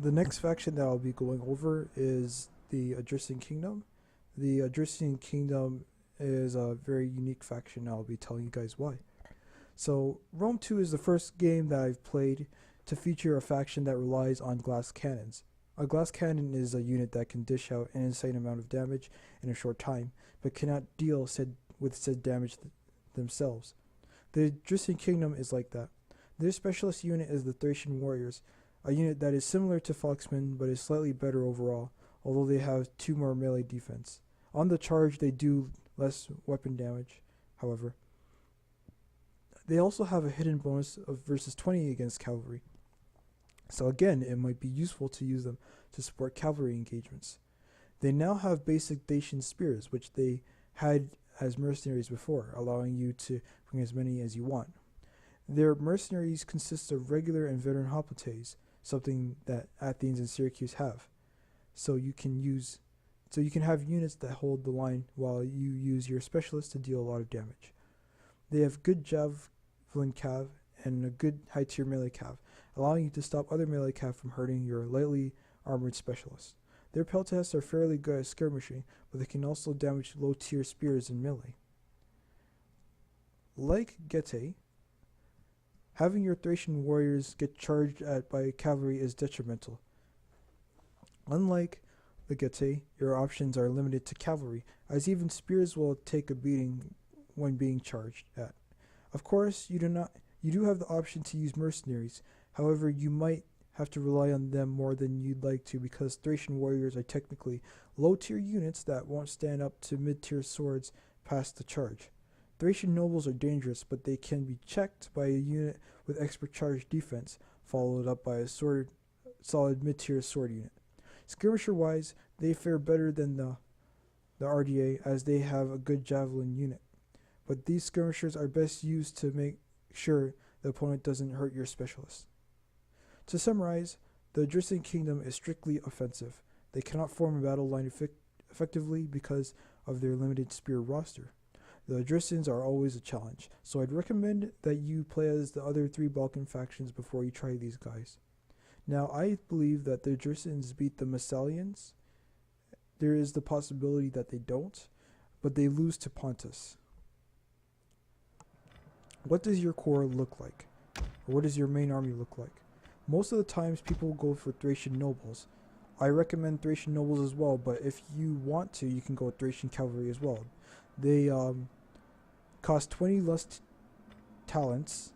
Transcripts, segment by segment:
The next faction that I'll be going over is the Odrysian Kingdom. The Odrysian Kingdom is a very unique faction. I'll be telling you guys why. So, Rome 2 is the first game that I've played to feature a faction that relies on glass cannons. A glass cannon is a unit that can dish out an insane amount of damage in a short time, but cannot deal with said damage themselves. The Odrysian Kingdom is like that. Their specialist unit is the Thracian Warriors, a unit that is similar to Foxmen but is slightly better overall, although they have 2 more melee defense. On the charge, they do less weapon damage, however. They also have a hidden bonus of versus 20 against cavalry. So again, it might be useful to use them to support cavalry engagements. They now have basic Dacian spears, which they had as mercenaries before, allowing you to bring as many as you want. Their mercenaries consist of regular and veteran hoplites, something that Athens and Syracuse have. So you can have units that hold the line while you use your specialists to deal a lot of damage. They have good javelin cav and a good high tier melee cav, allowing you to stop other melee cav from hurting your lightly armored specialists. Their peltasts are fairly good at skirmishing, but they can also damage low tier spears in melee. Like Getae, having your Thracian warriors get charged at by cavalry is detrimental. Unlike the Getae, your options are limited to cavalry, as even spears will take a beating when being charged at. Of course, you do have the option to use mercenaries. However, you might have to rely on them more than you'd like to, because Thracian warriors are technically low-tier units that won't stand up to mid-tier swords past the charge. Thracian nobles are dangerous, but they can be checked by a unit with expert charge defense, followed up by a solid mid-tier sword unit. Skirmisher-wise, they fare better than the RDA, as they have a good javelin unit. But these skirmishers are best used to make sure the opponent doesn't hurt your specialist. To summarize, the Odrysian Kingdom is strictly offensive. They cannot form a battle line effectively because of their limited spear roster. The Odrysians are always a challenge, so I'd recommend that you play as the other 3 Balkan factions before you try these guys. Now, I believe that the Odrysians beat the Massalians. There is the possibility that they don't, but they lose to Pontus. What does your core look like? Or what does your main army look like? Most of the times people go for Thracian nobles. I recommend Thracian nobles as well, but if you want to, you can go with Thracian cavalry as well. They cost 20 less talents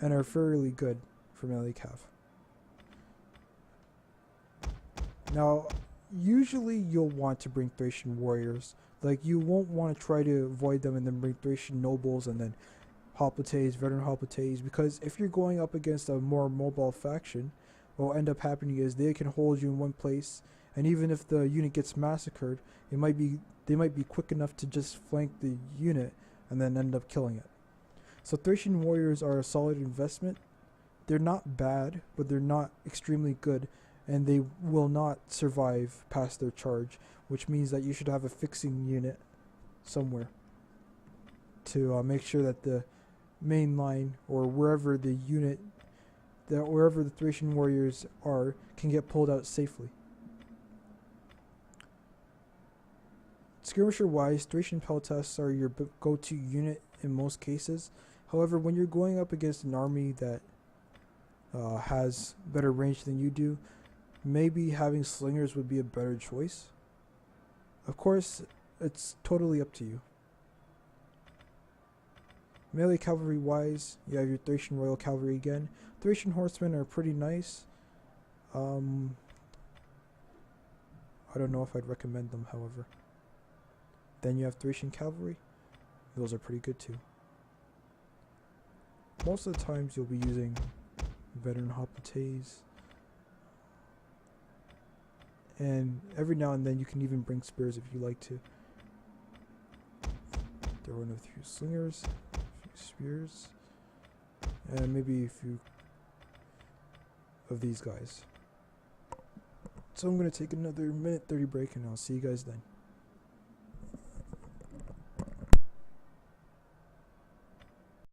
and are fairly good for melee cav. Now, usually you'll want to bring Thracian warriors. Like, you won't want to try to avoid them and then bring Thracian nobles and then hoplites, veteran hoplites, because if you're going up against a more mobile faction, what will end up happening is they can hold you in one place, and even if the unit gets massacred, they might be quick enough to just flank the unit and then end up killing it. So Thracian warriors are a solid investment. They're not bad, but they're not extremely good, and they will not survive past their charge, which means that you should have a fixing unit somewhere to make sure that the main line, or wherever the Thracian warriors are, can get pulled out safely. Skirmisher wise, Thracian peltasts are your go-to unit in most cases. However, when you're going up against an army that has better range than you do, maybe having slingers would be a better choice. Of course, it's totally up to you. Melee cavalry wise, you have your Thracian Royal Cavalry again. Thracian horsemen are pretty nice. I don't know if I'd recommend them, however. Then you have Thracian cavalry. Those are pretty good too. Most of the times you'll be using veteran hoplites. And every now and then you can even bring spears if you like to. Throw in a few slingers, a few spears, and maybe a few of these guys. So I'm going to take another minute 30 break and I'll see you guys then.